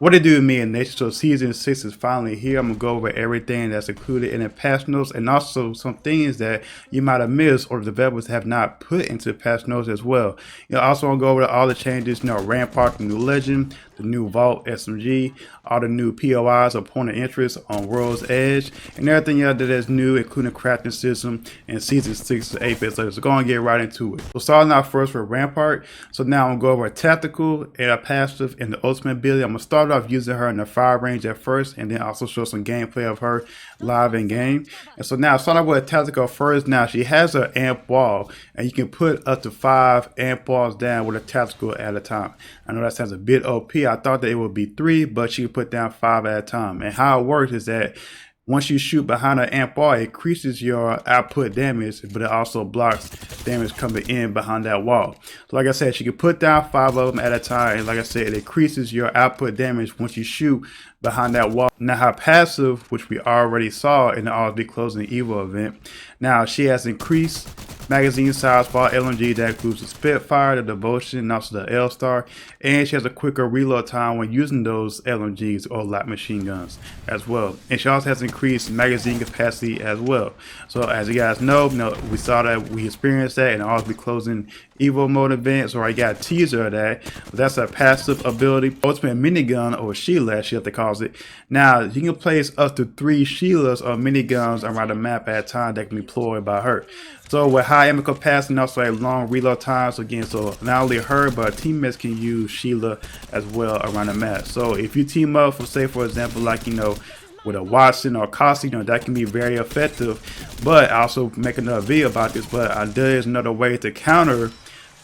What it do, MilliNation? So season 6 is finally here. I'm gonna go over everything that's included in the patch notes and also some things that you might have missed or the developers have not put into patch notes as well. Also want to go over all the changes, Rampart, the new legend, the new Vault SMG, all the new POIs or point of interest on World's Edge, and everything else that is new, including the crafting system and season 6 to 8 bits later. So go and get right into it. So starting out first with Rampart. So now I'm gonna go over a tactical and a passive and the ultimate ability. I'm gonna start off using her in the fire range at first, and then also show some gameplay of her live in game. And so now start off with a tactical first. Now she has an amp wall, and you can put up to 5 amp walls down with a tactical at a time. I know that sounds a bit OP. I thought that it would be 3, but she can put down 5 at a time. And how it works is that once you shoot behind an amp wall, it increases your output damage, but it also blocks damage coming in behind that wall. So like I said, she can put down 5 of them at a time, and like I said, it increases your output damage once you shoot behind that wall. Now her passive, which we already saw in the RB Closing Evil event, now she has increased magazine size for all LMG. That includes the Spitfire, the Devotion, and also the L-Star, and she has a quicker reload time when using those LMGs or light machine guns as well. And she also has increased magazine capacity as well. So as you guys know, we saw that, we experienced that in the RB Closing Evil mode event, so I got a teaser of that. But that's a passive ability, ultimate minigun, or Sheila as she have to call it. Now you can place up to 3 Sheilas or miniguns around the map at a time that can be deployed by her. So with high ammo capacity and also a long reload time, so again, so not only her but teammates can use Sheila as well around the map. So if you team up for, say for example, like with a Watson or Costi, that can be very effective. But I also make another video about this, but there is another way to counter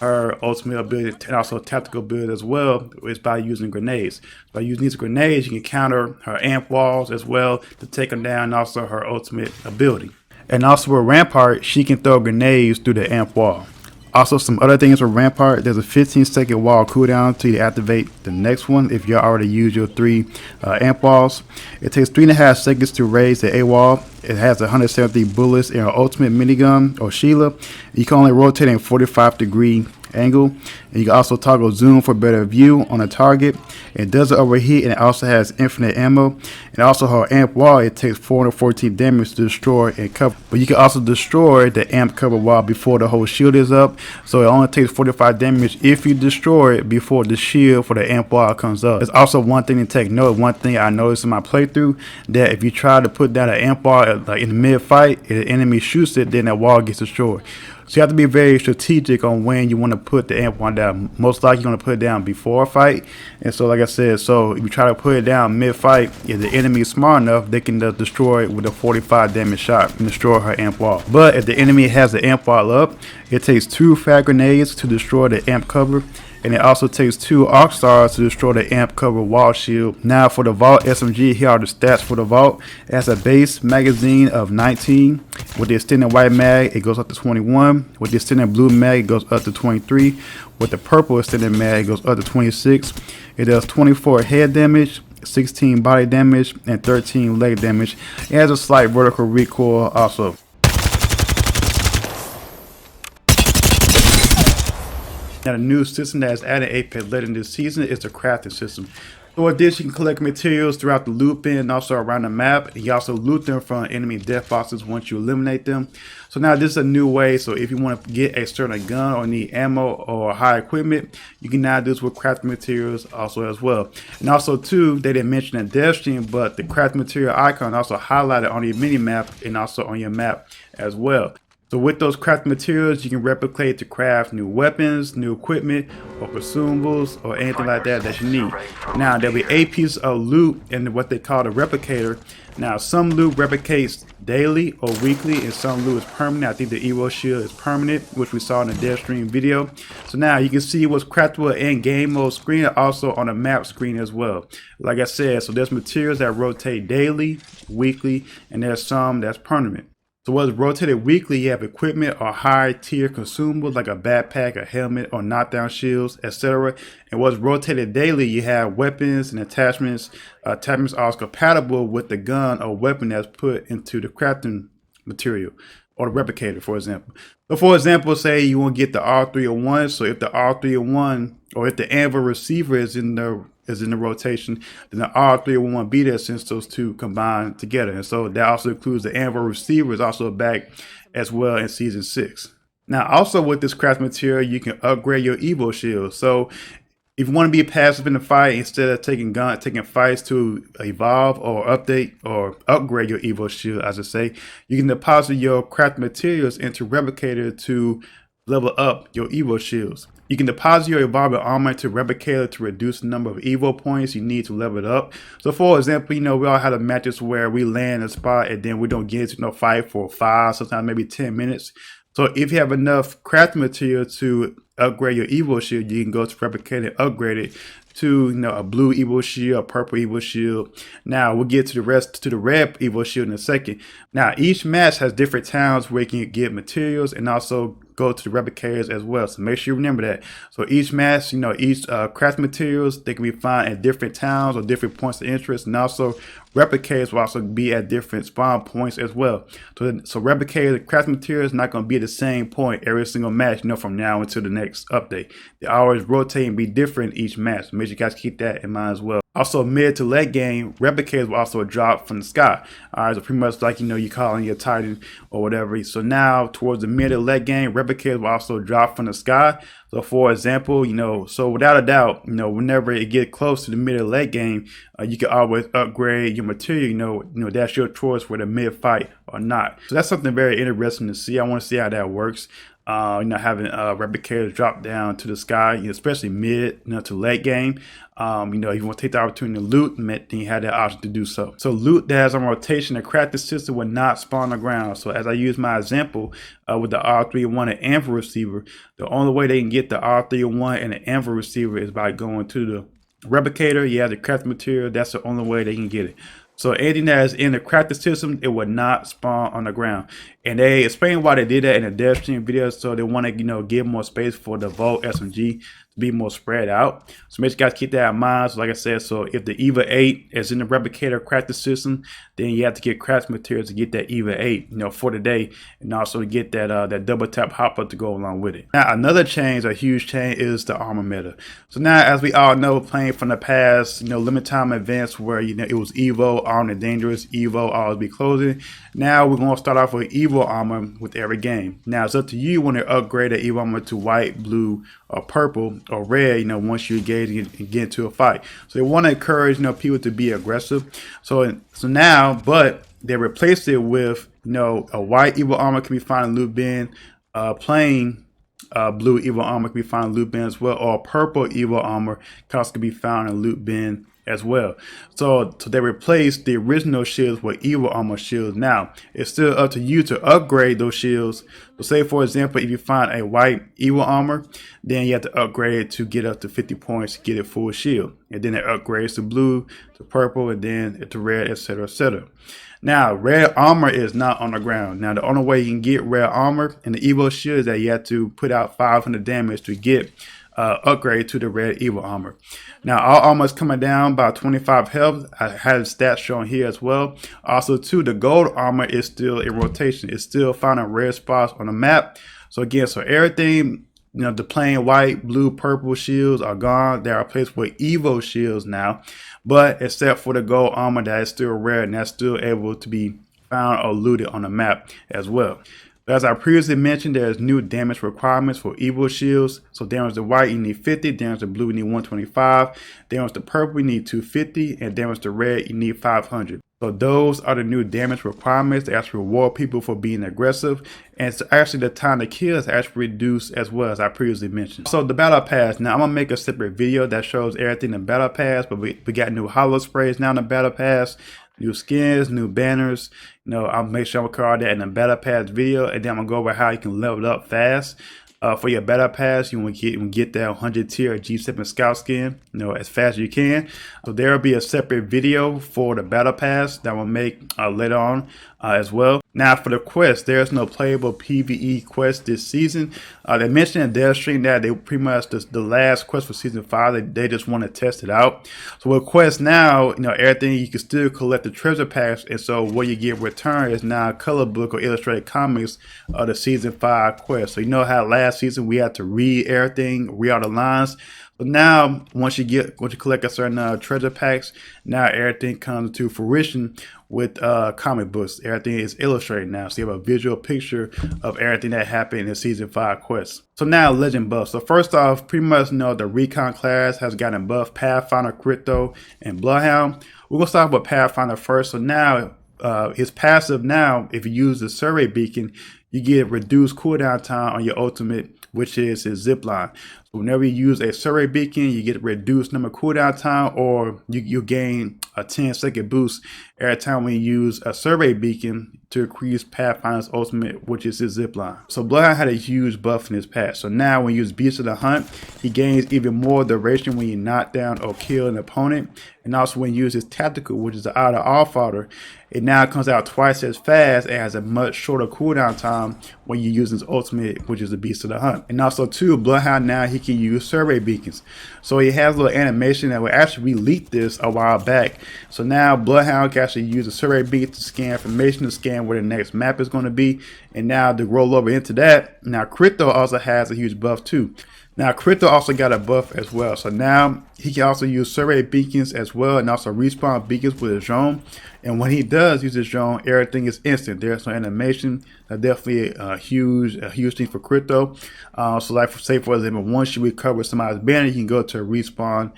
her ultimate ability and also tactical ability as well, is by using grenades. By using these grenades, you can counter her amp walls as well to take them down, and also her ultimate ability. And also with Rampart, she can throw grenades through the amp wall. Also, some other things with Rampart, there's a 15-second wall cooldown to activate the next one if you already use your 3 amp walls. It takes 3.5 seconds to raise the A wall. It has 170 bullets in her ultimate minigun or Sheila. You can only rotate in 45-degree angle, and you can also toggle zoom for better view on a target. It doesn't overheat, and it also has infinite ammo. And also her amp wall, it takes 414 damage to destroy and cover, but you can also destroy the amp cover wall before the whole shield is up. So it only takes 45 damage if you destroy it before the shield for the amp wall comes up. There's also one thing to take note. One thing I noticed in my playthrough, that if you try to put down an amp wall like in the mid fight, if the enemy shoots it, then that wall gets destroyed. So you have to be very strategic on when you want to put the amp one down. Most likely you're going to put it down before a fight. And so like I said, so if you try to put it down mid-fight, if the enemy is smart enough, they can destroy it with a 45 damage shot and destroy her amp wall. But if the enemy has the amp wall up, it takes 2 frag grenades to destroy the amp cover. And it also takes 2 arc stars to destroy the amp cover wall shield. Now for the Vault SMG, here are the stats for the Vault. It has a base magazine of 19. With the extended white mag, it goes up to 21. With the extended blue mag, it goes up to 23. With the purple extended mag, it goes up to 26. It does 24 head damage, 16 body damage, and 13 leg damage. It has a slight vertical recoil also. Now the new system that is added 8-bit later in this season is the crafting system. So with this, you can collect materials throughout the loot bin and also around the map. You also loot them from enemy death boxes once you eliminate them. So now this is a new way. So if you want to get a certain gun or need ammo or high equipment, you can now do this with crafting materials also as well. And also too, they didn't mention in dev stream, but the crafting material icon also highlighted on your mini map and also on your map as well. So with those crafting materials, you can replicate to craft new weapons, new equipment, or consumables, or anything like that you need. Now, there'll be 8 pieces of loot in what they call the replicator. Now, some loot replicates daily or weekly, and some loot is permanent. I think the Evo Shield is permanent, which we saw in the dev stream video. So now you can see what's craftable in game mode screen, and also on the map screen as well. Like I said, so there's materials that rotate daily, weekly, and there's some that's permanent. So what's rotated weekly, you have equipment or high tier consumables like a backpack, a helmet, or knockdown shields, etc. And what's rotated daily, you have weapons and attachments. Attachments are compatible with the gun or weapon that's put into the crafting material or the replicator, for example. So for example, say you want to get the R301. So if the R301 or if the Anvil receiver is in the is in the rotation, then the R301 won't be there since those two combine together. And so that also includes the Anvil receiver is also back as well in Season 6. Now, also with this craft material, you can upgrade your Evo shield. So if you want to be passive in the fight, instead of taking fights to evolve or update or upgrade your Evo shield, as I say, you can deposit your craft materials into Replicator to level up your Evo shields. You can deposit your evolving armor to Replicator to reduce the number of Evo points you need to level it up. So for example, we all had a matches where we land a spot and then we don't get into no fight for 5, sometimes maybe 10 minutes. So if you have enough craft material to upgrade your Evo shield, you can go to Replicate and upgrade it to a blue Evo shield, a purple Evo shield. Now we'll get to the rest, to the red Evo shield in a second. Now each match has different towns where you can get materials and also go to the replicators as well. So make sure you remember that. So each match, each craft materials, they can be found at different towns or different points of interest, and also replicators will also be at different spawn points as well. So replicators, craft materials, not going to be at the same point every single match, from now until the next update. They always rotate and be different each match. Make sure you guys keep that in mind as well. Also, mid to late game, replicators will also drop from the sky. Alright, so pretty much like you calling your Titan or whatever. So now towards the mid to late game, replicators will also drop from the sky. So for example, so without a doubt, whenever it gets close to the mid to late game, you can always upgrade your material. That's your choice whether mid fight or not. So that's something very interesting to see. I want to see how that works. Having replicators drop down to the sky, especially mid, to late game. If you want to take the opportunity to loot, then you have that option to do so. So loot that has on rotation, a crafting system will not spawn on the ground. So as I use my example with the R301 and Anvil receiver, the only way they can get the R301 and the Anvil receiver is by going to the replicator. You have the craft material. That's the only way they can get it. So anything that is in the crafting system, it will not spawn on the ground. And they explain why they did that in the dev stream video. So they want to, give more space for the Volt SMG to be more spread out. So make sure you guys keep that in mind. So like I said, so if the EVA 8 is in the replicator crafting system, then you have to get craft materials to get that EVA 8, for the day, and also to get that that double tap hopper to go along with it. Now another change, a huge change, is the armor meta. So now, as we all know, playing from the past, limited time events where it was Evo, armed and dangerous, Evo always be closing. Now we're gonna start off with Evo armor with every game. Now it's up to you when to upgrade the Evo armor to white, blue, or purple or red, once you engage and get into a fight. So they want to encourage, people to be aggressive. So now, but they replaced it with, a white Evo armor can be found in loot bin, plain blue Evo armor can be found in loot bin as well, or purple Evo armor can also be found in loot bin as well. So they replaced the original shields with Evo armor shields. Now it's still up to you to upgrade those shields. So say for example, if you find a white Evo armor, then you have to upgrade it to get up to 50 points to get it full shield, and then it upgrades to blue, to purple, and then to red, etc., etc. Now, red armor is not on the ground. Now, the only way you can get red armor in the Evo shield is that you have to put out 500 damage to get upgrade to the red Evo armor. Now, all armor is coming down by 25 health. I have stats shown here as well. Also, too, the gold armor is still in rotation. It's still finding red spots on the map. So again, so everything, the plain white, blue, purple shields are gone. They are replaced with Evo shields now, but except for the gold armor that is still rare and that's still able to be found or looted on the map as well. As I previously mentioned, there's new damage requirements for Evo shields. So damage to white, you need 50. Damage to blue, you need 125. Damage to purple, you need 250. And damage to red, you need 500. So those are the new damage requirements. They actually reward people for being aggressive. And it's actually the time to kill is actually reduced as well, as I previously mentioned. So the battle pass. Now I'm going to make a separate video that shows everything in the battle pass. But we got new hollow sprays now in the battle pass. New skins, new banners. I'll make sure I'm cover that in the battle pass video, and then I'm gonna go over how you can level up fast. For your battle pass, you want to get that 100 tier G7 scout skin, as fast as you can. So there will be a separate video for the battle pass that we'll make later on as well. Now for the quest, there's no playable PvE quest this season. They mentioned in their stream that they pretty much the last quest for season 5. They just want to test it out. So with quest now, everything you can still collect the treasure packs, and so what you get returned is now a color book or illustrated comics of the season 5 quest. So how last season we had to read everything, read all the lines. But now, once you collect a certain treasure packs, now everything comes to fruition with comic books. Everything is illustrated now, so you have a visual picture of everything that happened in the season 5 quest. So now legend buffs. So first off, pretty much the recon class has gotten buff Pathfinder, Crypto, and Bloodhound. We're gonna start with Pathfinder first. So now his passive now, if you use the survey beacon, you get reduced cooldown time on your ultimate, which is his zipline. So whenever you use a survey beacon, you get reduced number cooldown time, or you gain a 10-second boost every time when you use a survey beacon to increase Pathfinder's ultimate, which is his zipline. So Bloodhound had a huge buff in his patch. So now when you use Beast of the Hunt, he gains even more duration when you knock down or kill an opponent. And also when you use his tactical, which is the Eye of the Allfather, it now comes out twice as fast and has a much shorter cooldown time when you use his ultimate, which is the Beast of the Hunt. And also too, Bloodhound now he can use survey beacons. So he has a little animation that will actually leak this a while back. So now Bloodhound can actually use a survey beacon to scan information, to scan where the next map is going to be. And now to roll over into that, now Crypto also has a huge buff too. Now Crypto also got a buff as well. So now he can also use survey beacons as well, and also respawn beacons with his drone. And when he does use his drone, everything is instant. There's no animation. That's definitely a huge thing for Crypto. So like say for example, once you recover somebody's banner, you can go to a respawn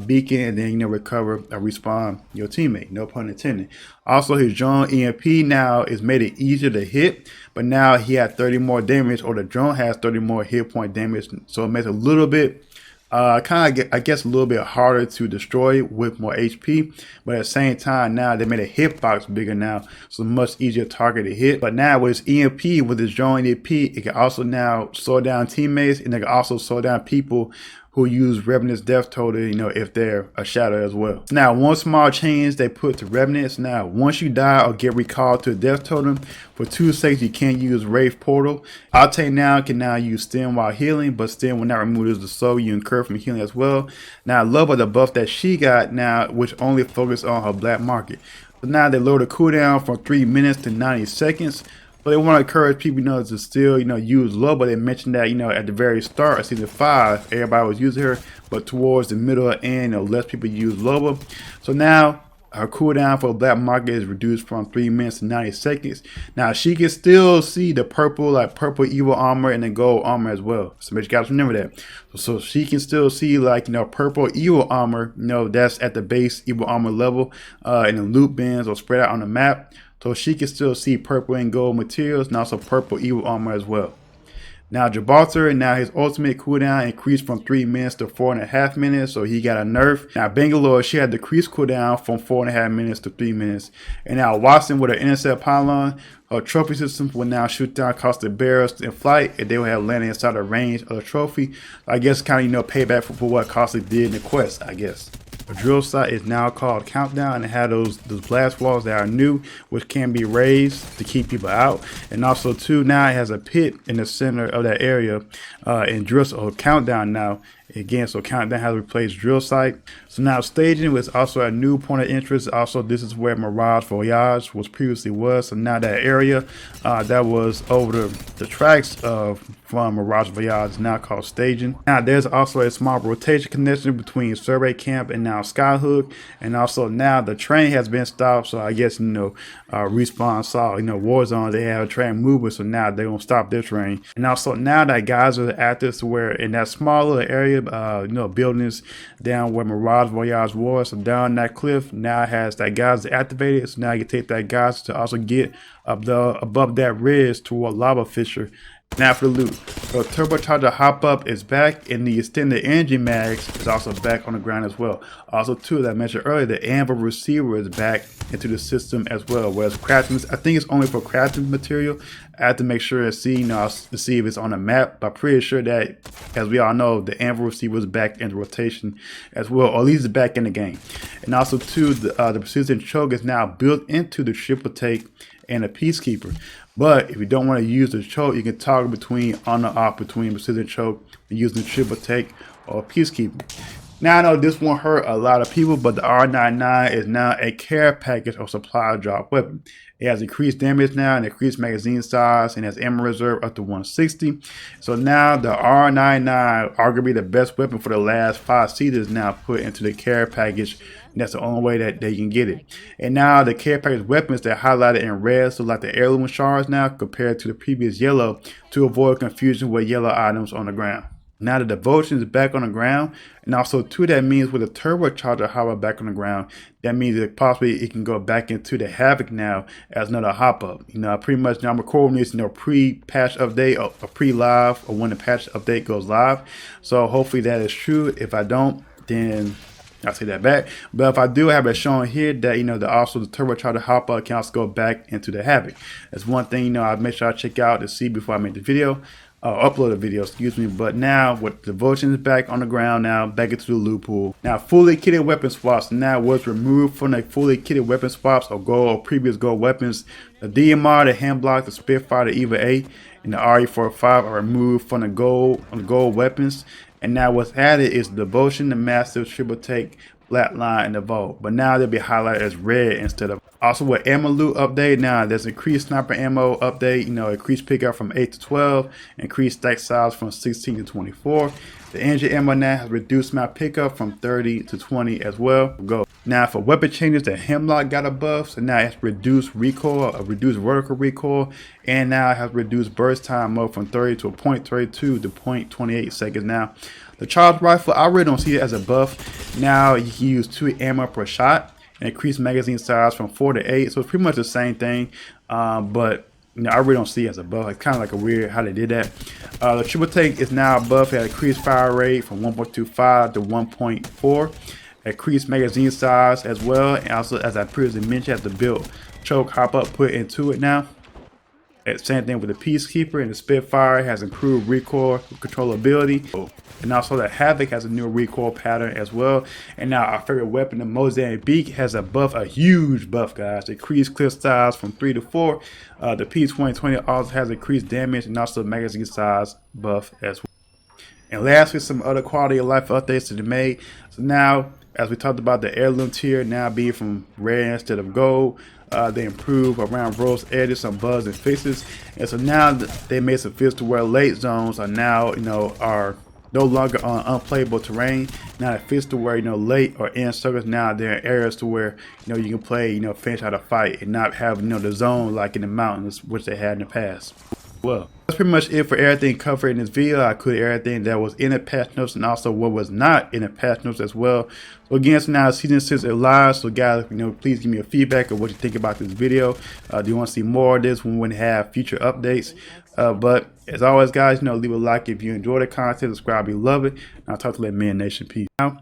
beacon, and then recover or respawn your teammate. No pun intended. Also, his drone EMP now is made it easier to hit, but now he had 30 more damage, or the drone has 30 more hit point damage. So it makes it a little bit kind of, I guess, a little bit harder to destroy with more HP, but at the same time, now they made a hitbox bigger now, so much easier target to hit. But now with his EMP, with his drone EMP, it can also now slow down teammates, and it can also slow down people who use Revenant's death total, if they're a shadow as well. Now, one small change they put to Revenants. Now, once you die or get recalled to a death totem, for 2 seconds you can't use Wraith Portal. Altay now can now use Stim while healing, but Stim will not remove the soul you incur from healing as well. Now, I love the buff that she got now, which only focus on her black market. So now they lower the cooldown from 3 minutes to 90 seconds. But they want to encourage people, to still, use Loba. They mentioned that, at the very start of season 5, everybody was using her, but towards the middle and end, less people use Loba. So now her cooldown for black market is reduced from 3 minutes to 90 seconds. Now she can still see the purple evil armor and the gold armor as well. So you guys remember that. So she can still see purple evil armor, that's at the base evil armor level in the loot bins or spread out on the map. So she can still see purple and gold materials, and also purple evil armor as well. Now Gibraltar, now his ultimate cooldown increased from 3 minutes to 4.5 minutes, so he got a nerf. Now Bangalore, she had decreased cooldown from 4.5 minutes to 3 minutes. And now Watson with her intercept pylon, her trophy system will now shoot down caustic barrels in flight, and they will have landed inside the range of the trophy. I guess kind of payback for what Caustic did in the quest, I guess. A drill site is now called Countdown, and it had those blast walls that are new, which can be raised to keep people out. And also too, now it has a pit in the center of that area, and drill Countdown now. Again, so Countdown has replaced drill site. So now staging was also a new point of interest. Also, this is where Mirage Voyage was previously was. So now that area that was over the tracks from Mirage Voyage is now called staging. Now there's also a small rotation connection between Survey Camp and now Skyhook. And also now the train has been stopped. So I guess, Respawn saw, Warzone, they have a train movement. So now they're going to stop their train. And also now that guys are active to where in that small little area, buildings down where Mirage Voyage was, so down that cliff, now it has that guys activated. So now you can take that guys to also get above that ridge toward Lava Fisher. Now for the loot. So Turbocharger Hop Up is back, and the Extended Energy Mags is also back on the ground as well. Also too, as I mentioned earlier, the Anvil Receiver is back into the system as well. Whereas crafting, I think it's only for crafting material. I have to make sure to see, to see if it's on the map. But I'm pretty sure that, as we all know, the Anvil Receiver is back into rotation as well, or at least back in the game. And also too, the Precision Choke is now built into the Triple Take and a Peacekeeper. But if you don't want to use the choke, you can toggle between on or off between Precision Choke and using the Triple Take or Peacekeeper. Now I know this won't hurt a lot of people, but the R99 is now a care package or supply drop weapon. It has increased damage now and increased magazine size and has ammo reserve up to 160. So now the R99, arguably the best weapon for the last 5 seasons, now put into the care package. And that's the only way that they can get it. And now the care package weapons, they're highlighted in red, so like the heirloom shards now compared to the previous yellow, to avoid confusion with yellow items on the ground. Now the devotion is back on the ground, and also too, that means with the turbocharger hopper back on the ground, that means that possibly it can go back into the Havoc now as another hop up. Pretty much now I'm recording this, pre-patch update or pre-live, or when the patch update goes live. So hopefully that is true. If I don't, then I'll say that back. But if I do have it shown here that the turbocharger hopper can also go back into the Havoc. That's one thing I make sure I check out to see before I make the video. Upload a video, excuse me. But now with devotion is back on the ground, now back into the loot pool. Now fully kitted weapon swaps now was removed from the fully kitted weapon swaps or gold or previous gold weapons. The DMR, the hand block, the Spitfire, the EVA 8, and the RE45 are removed from the gold weapons. And now what's added is the devotion, the massive, triple take, flatline, and the vault. But now they'll be highlighted as red instead of. Also with ammo loot update, now there's increased sniper ammo update, increased pickup from 8 to 12, increased stack size from 16 to 24. The engine ammo now has reduced my pickup from 30 to 20 as well. Go. Now for weapon changes, the hemlock got a buff, so now it's reduced recoil, reduced vertical recoil, and now it has reduced burst time up from 30 to 0.32 to 0.28 seconds now. The charge rifle, I really don't see it as a buff. Now you can use 2 ammo per shot and increase magazine size from 4 to 8, so it's pretty much the same thing, but I really don't see it as a buff. It's kind of like a weird how they did that. The triple take is now a buff. It increased fire rate from 1.25 to 1.4, increased magazine size as well, and also, as I previously mentioned, has the built choke hop up put into it now. Same thing with the Peacekeeper, and the Spitfire has improved recoil controllability. And also the Havoc has a new recoil pattern as well. And now our favorite weapon, the Mosaic has a buff, a huge buff, guys. Increased clip size from 3 to 4. The P2020 also has increased damage and also magazine size buff as well. And lastly, some other quality of life updates that they made. So now, as we talked about, the heirloom tier now being from red instead of gold. They improve around rose edges, some bugs and fixes, and so now they made some fields to where late zones are now are no longer on unplayable terrain. Now it fits to where late or end circles, now they're in areas to where you can play finish out a fight and not have the zone like in the mountains, which they had in the past. Well, that's pretty much it for everything covered in this video. I included everything that was in the patch notes and also what was not in the patch notes as well. So again, so now season 6 is live. So guys, please give me a feedback of what you think about this video. Do you want to see more of this when we have future updates? But as always, guys, leave a like if you enjoy the content, subscribe if you love it. And I'll talk to you later, MilliNation. Peace out.